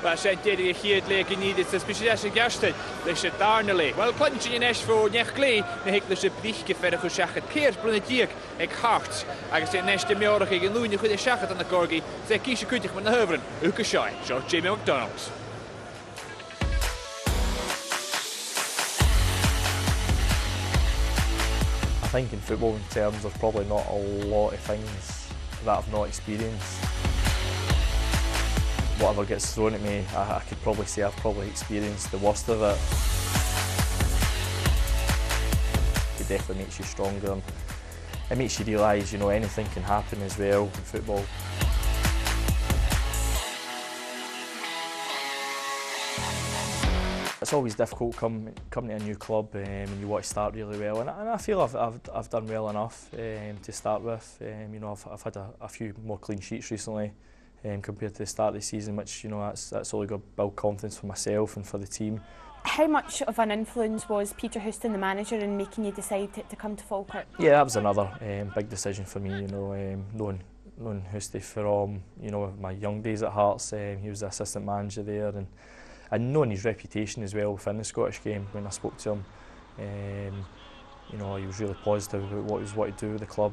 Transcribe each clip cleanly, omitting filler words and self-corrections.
Well, sé déidir a chiad le gníide sa speisial gasted leis sé darna le. Well, clunching in esfo nech lé na hic leis a brichke fer chu seachad céir brunna díag ag hart. Agus é neiste meorach ag an lúine chuid seachad an na gorgi sé císe cuideach man na höbran uca seoi, seo Jamie McDonald. I think in football in terms there's probably not a lot of things that I've not experienced. Whatever gets thrown at me, I could probably say I've probably experienced the worst of it. It definitely makes you stronger and it makes you realise, you know, anything can happen as well in football. It's always difficult coming to a new club and you want to start really well, and I feel I've done well enough to start with. You know, I've had a few more clean sheets recently compared to the start of the season, which, you know, that's only got to build confidence for myself and for the team. How much of an influence was Peter Houston, the manager, in making you decide to come to Falkirk? Yeah, that was another big decision for me. You know, knowing Houston from, you know, my young days at Hearts. He was the assistant manager there, and knowing his reputation as well within the Scottish game. When I spoke to him, you know, he was really positive about what he was wanting to do with the club.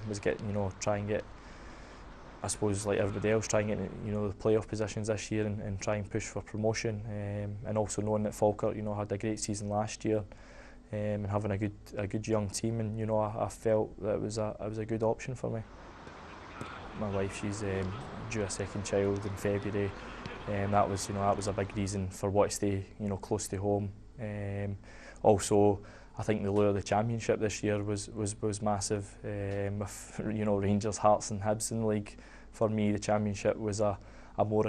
Was getting, you know, try and get, I suppose, like everybody else, try and get, you know, the playoff positions this year and try and push for promotion. And also knowing that Falkirk, you know, had a great season last year, and having a good young team, and, you know, I felt that it was a good option for me. My wife, she's due a second child in February. That was a big reason for wanting to stay, you know, close to home. Also, I think the lure of the championship this year was massive. With, you know, Rangers, Hearts and Hibs in the league, for me the championship was a more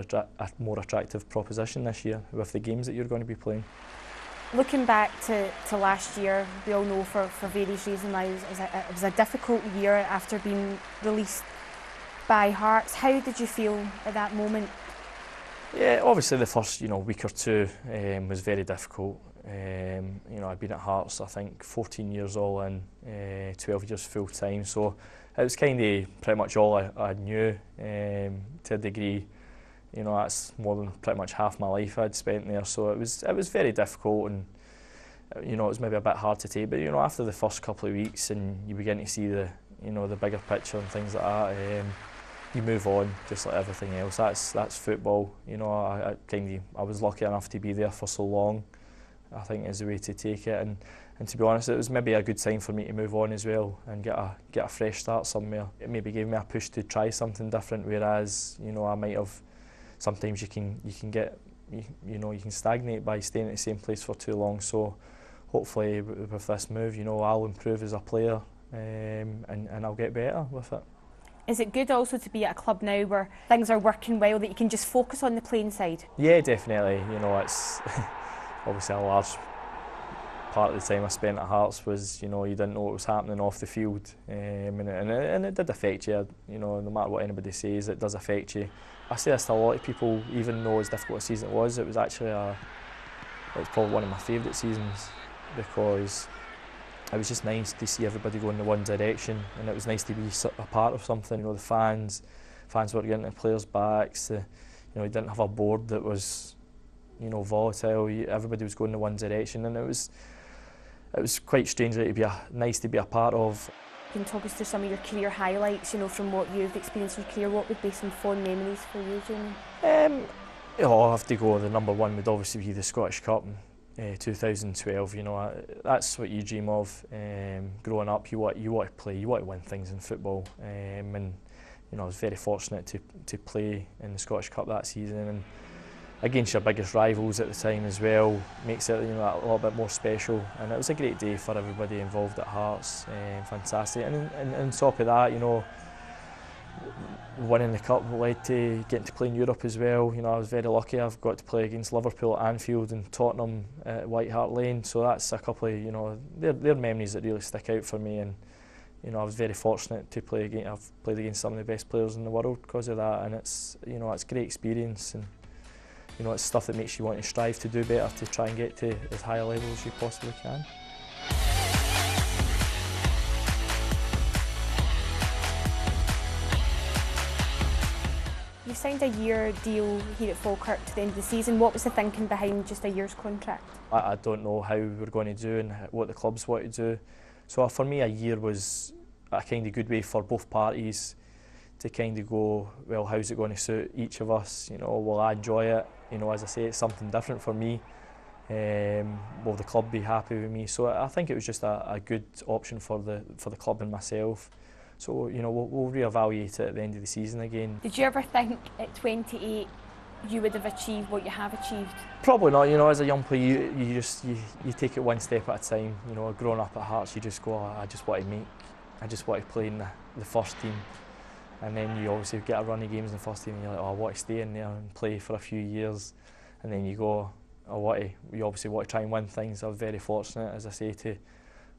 attractive proposition this year with the games that you're going to be playing. Looking back to last year, we all know for various reasons it was a difficult year after being released by Hearts. How did you feel at that moment? Yeah, obviously the first, you know, week or two was very difficult. You know, I'd been at Hearts, I think, 14 years all in, 12 years full time, so it was kind of pretty much all I knew to a degree. You know, that's more than pretty much half my life I'd spent there, so it was very difficult, and, you know, it was maybe a bit hard to take. But, you know, after the first couple of weeks and you begin to see the, you know, the bigger picture and things like that, you move on just like everything else. That's football. You know, I was lucky enough to be there for so long. I think is the way to take it, and to be honest, it was maybe a good time for me to move on as well and get a fresh start somewhere. It maybe gave me a push to try something different, whereas, you know, I might have, sometimes you can stagnate by staying at the same place for too long. So hopefully with this move, you know, I'll improve as a player, and I'll get better with it. Is it good also to be at a club now where things are working well, that you can just focus on the playing side? Yeah, definitely. You know, it's obviously a large part of the time I spent at Hearts was, you know, you didn't know what was happening off the field, and it did affect you. You know, no matter what anybody says, it does affect you. I say this to a lot of people, even though as difficult a season it was actually it was probably one of my favourite seasons, because it was just nice to see everybody go in the one direction, and it was nice to be a part of something. You know, the fans were getting the players' backs. You know, you didn't have a board that was, you know, volatile. Everybody was going in one direction, and it was quite strange nice to be a part of. You can talk us through some of your career highlights, you know, from what you've experienced in your career. What would be some fond memories for you, Jamie? I have to go. The number one would obviously be the Scottish Cup in 2012. You know, that's what you dream of. Growing up, you want to play, you want to win things in football, and, you know, I was very fortunate to play in the Scottish Cup that season, and against your biggest rivals at the time as well, makes it, you know, a little bit more special. And it was a great day for everybody involved at Hearts, fantastic. And on top of that, you know, winning the cup led to getting to play in Europe as well. You know, I was very lucky. I've got to play against Liverpool at Anfield and Tottenham at White Hart Lane. So that's a couple of, you know, they're memories that really stick out for me. And, you know, I was very fortunate to play against. I've played against some of the best players in the world because of that. And it's, you know, it's a great experience. And, you know, it's stuff that makes you want to strive to do better, to try and get to as high a level as you possibly can. You signed a year deal here at Falkirk to the end of the season. What was the thinking behind just a year's contract? I don't know how we're going to do and what the clubs want to do. So for me, a year was a kind of good way for both parties to kind of go, well, how's it going to suit each of us? You know, will I enjoy it? You know, as I say, it's something different for me. Will the club be happy with me? So I think it was just a good option for the club and myself. So, you know, we'll reevaluate it at the end of the season again. Did you ever think at 28 you would have achieved what you have achieved? Probably not. You know, as a young player, you take it one step at a time. You know, growing up at Hearts, you just go, I just want to play in the first team. And then you obviously get a run of games in the first team and you're like, oh, I want to stay in there and play for a few years. And then you go, you obviously want to try and win things. I'm very fortunate, as I say,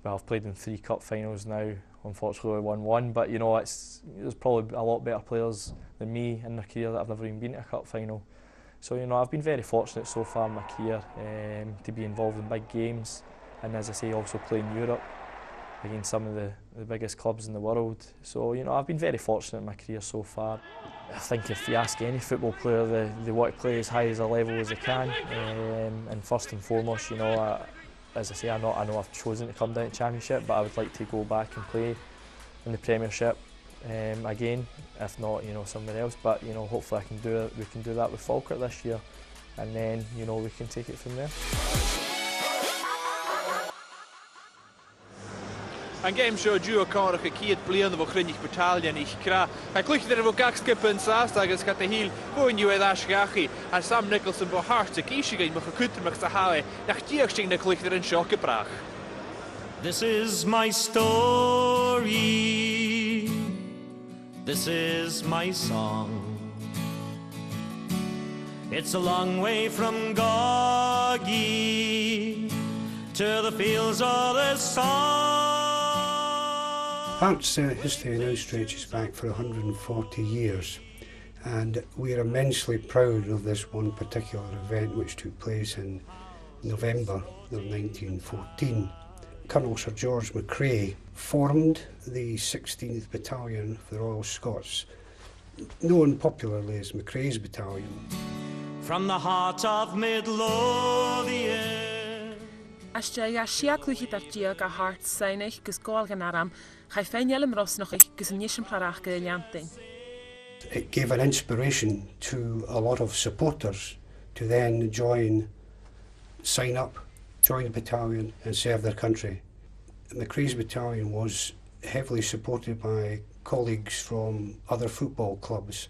I've played in 3 cup finals now. Unfortunately, I won 1, but you know, there's probably a lot better players than me in their career that have never even been to a cup final. So, you know, I've been very fortunate so far in my career to be involved in big games, and as I say, also play in Europe against some of the biggest clubs in the world. So, you know, I've been very fortunate in my career so far. I think if you ask any football player, they want to play as high as a level as they can, and first and foremost, you know, as I say, I know I've chosen to come down to Championship, but I would like to go back and play in the Premiership again, if not, you know, somewhere else. But you know, hopefully we can do that with Falkirk this year, and then, you know, we can take it from there. An game seo dú cáracha 100 bliana bh chruinnig battalion ich cra. Ca cluichtar bh gacskippen sás agus ca híl bhuiniu é asgachi an Sam Nicholson bh Hearts a cíisigain bh chutarmach sa hae nach díochting na cluichtar an seo gebrach. This is my story. This is my song. It's a long way from Goggy to the fields of the sun. Hearts' history now stretches back for 140 years, and we are immensely proud of this one particular event which took place in November of 1914. Colonel Sir George McCrae formed the 16th Battalion of the Royal Scots, known popularly as McCrae's Battalion. From the heart of Midlothian. Astia sia clúchi dardia ga Hearts sainig gus gáil gan aram, chai féinelm rosnochig gus an nísim plarach go lianting. It gave an inspiration to a lot of supporters to then sign up, join the battalion and serve their country. McCrae's Battalion was heavily supported by colleagues from other football clubs.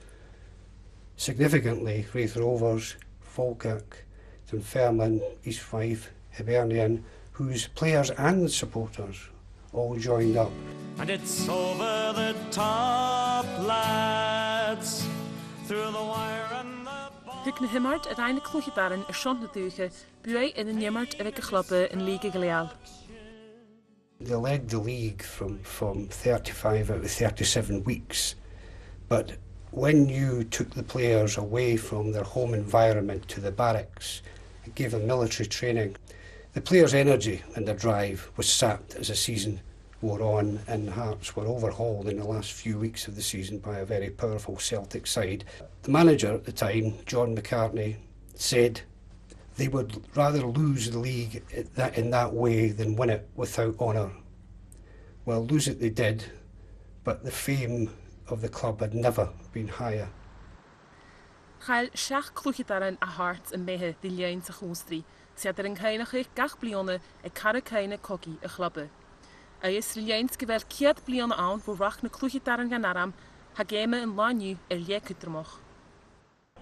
Significantly, Raith Rovers, Falkirk, Dunfermline, East Fife, Hibernian, whose players and supporters all joined up. And it's over the top, lads, through the wire and the ball. Huk na himmert uiteindelijk clúchi darin shont na dúige, buai in de nimmert a clubbe in Liga Galeal. They led the league from 35 out of 37 weeks, but when you took the players away from their home environment to the barracks, it gave them military training. The players' energy and their drive was sapped as the season wore on, and Hearts were overhauled in the last few weeks of the season by a very powerful Celtic side. The manager at the time, John McCartney, said they would rather lose the league in that way than win it without honour. Well, lose it they did, but the fame of the club had never been higher. Chael seach clúchi darin a Hearts in mehe di lein sa chóstri, siad yn cainach gach blione e cara caine cogi a chlubbe. A is leins gewel kiad blione aan wo rach na clúchi darin gan aram, ha game in lanu liekutrmoch.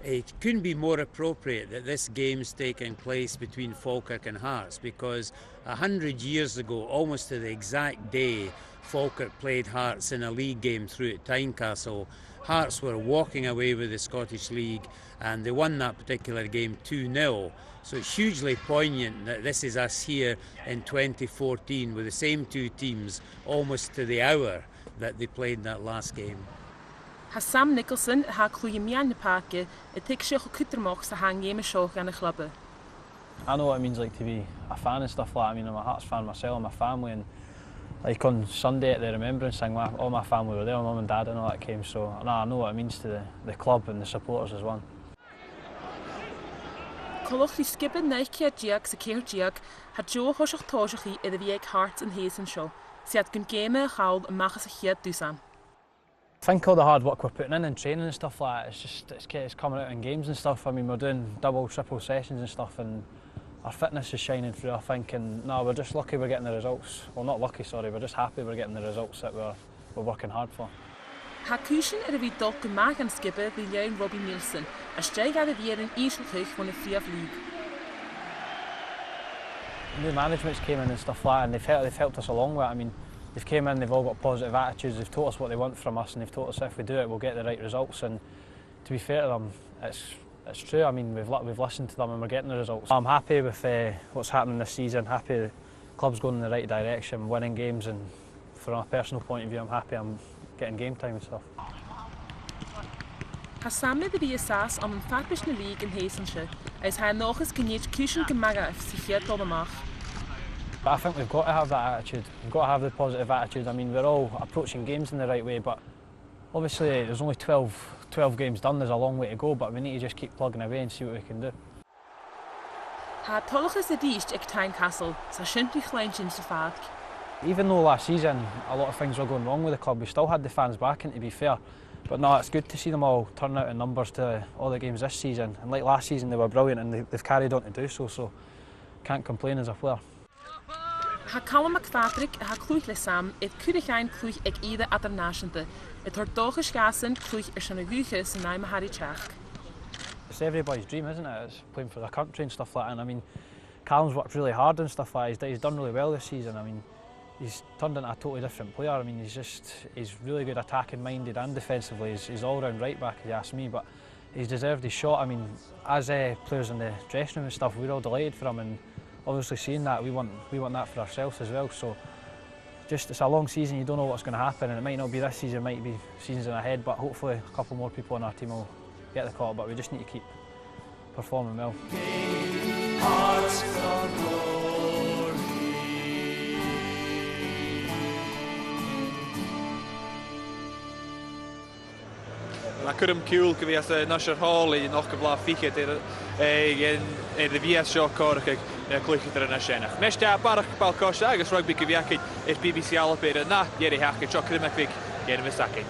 It couldn't be more appropriate that this game's taking place between Falkirk and Hearts, because 100 years ago, almost to the exact day, Falkirk played Hearts in a league game through at Tynecastle. Hearts were walking away with the Scottish League and they won that particular game 2-0. So it's hugely poignant that this is us here in 2014 with the same two teams almost to the hour that they played that last game. Ha Sam Nicholson ha clúi mian na parke, it takes sich kutermoch sa hang game show gan a clubbe. I know what it means like to be a fan and stuff like that. I mean, I'm a Hearts fan myself and my family, and Like on Sunday at the remembrance thing, all my family were there, my mum and dad and all that came, so I know what it means to the club and the supporters as well. Colch the skibbin neichia diag sa ceir diag had Joe hoisach tóiseach I the bhíag Hearts and Hayes and show. Si had gun game a chawl and machas a chiad dúsan. I think all the hard work we're putting in training and stuff like that, it's coming out in games and stuff. I mean, we're doing double, triple sessions and stuff, and our fitness is shining through, I think, and no, we're just lucky we're getting the results. Well, not lucky, sorry, we're just happy we're getting the results that we're working hard for. Ha cúsin a bhí dul go maith an skibbe bhí leon Robbie Nielsen, a steig a bhí an ísilchuch when a Friaf League. New managements came in and stuff like that, and they've helped us along with it. I mean, they've came in, they've all got positive attitudes, they've told us what they want from us, and they've told us if we do it, we'll get the right results. And to be fair to them, it's true. I mean, we've listened to them and we're getting the results. I'm happy with what's happening this season, happy the club's going in the right direction, winning games, and from a personal point of view, I'm happy I'm getting game time and stuff. Ha samle the bhí asas am an farbish na league in Haysonshire, as ha nochas gynnydd cúsin gymaga if si chiad dol amach. But I think we've got to have that attitude. We've got to have the positive attitude. I mean, we're all approaching games in the right way, but obviously there's only 12 games done. There's a long way to go, but we need to just keep plugging away and see what we can do. Ha tolachas a díist ag Tynecastle, sa shintry chleinchin sa fad. Even though last season a lot of things were going wrong with the club, we still had the fans backing, to be fair. But no, it's good to see them all turn out in numbers to all the games this season. And like last season, they were brilliant and they've carried on to do so can't complain as a player. Ha Callum McFatrick ha clúich le Sam, it cúrichain clúich ag Ida Internationte. It hor dochas gasen clúich san a gúche san naim Harry Chach. It's everybody's dream, isn't it? It's playing for the country and stuff like that. And I mean, Callum's worked really hard and stuff like that. He's done really well this season. I mean, he's turned into a totally different player. I mean, he's really good attacking minded and defensively. He's all round right back, if you ask me, but he's deserved his shot. I mean, as players in the dressing room and stuff, we're all delighted for him, and obviously seeing that, we want that for ourselves as well. So it's a long season, you don't know what's going to happen, and it might not be this season, it might be seasons in ahead, but hopefully a couple more people on our team will get the call, but we just need to keep performing well. Na cwrym ciwl gyfias nasir hall I noch gyfla ffigyd yn y fias sio corch ag clwychyd ar yna sienach. Nes da barach balcos agos rugby gyfiacyd i'r BBC Alabama na ieri hach tro crymach fig gen fy sacyn.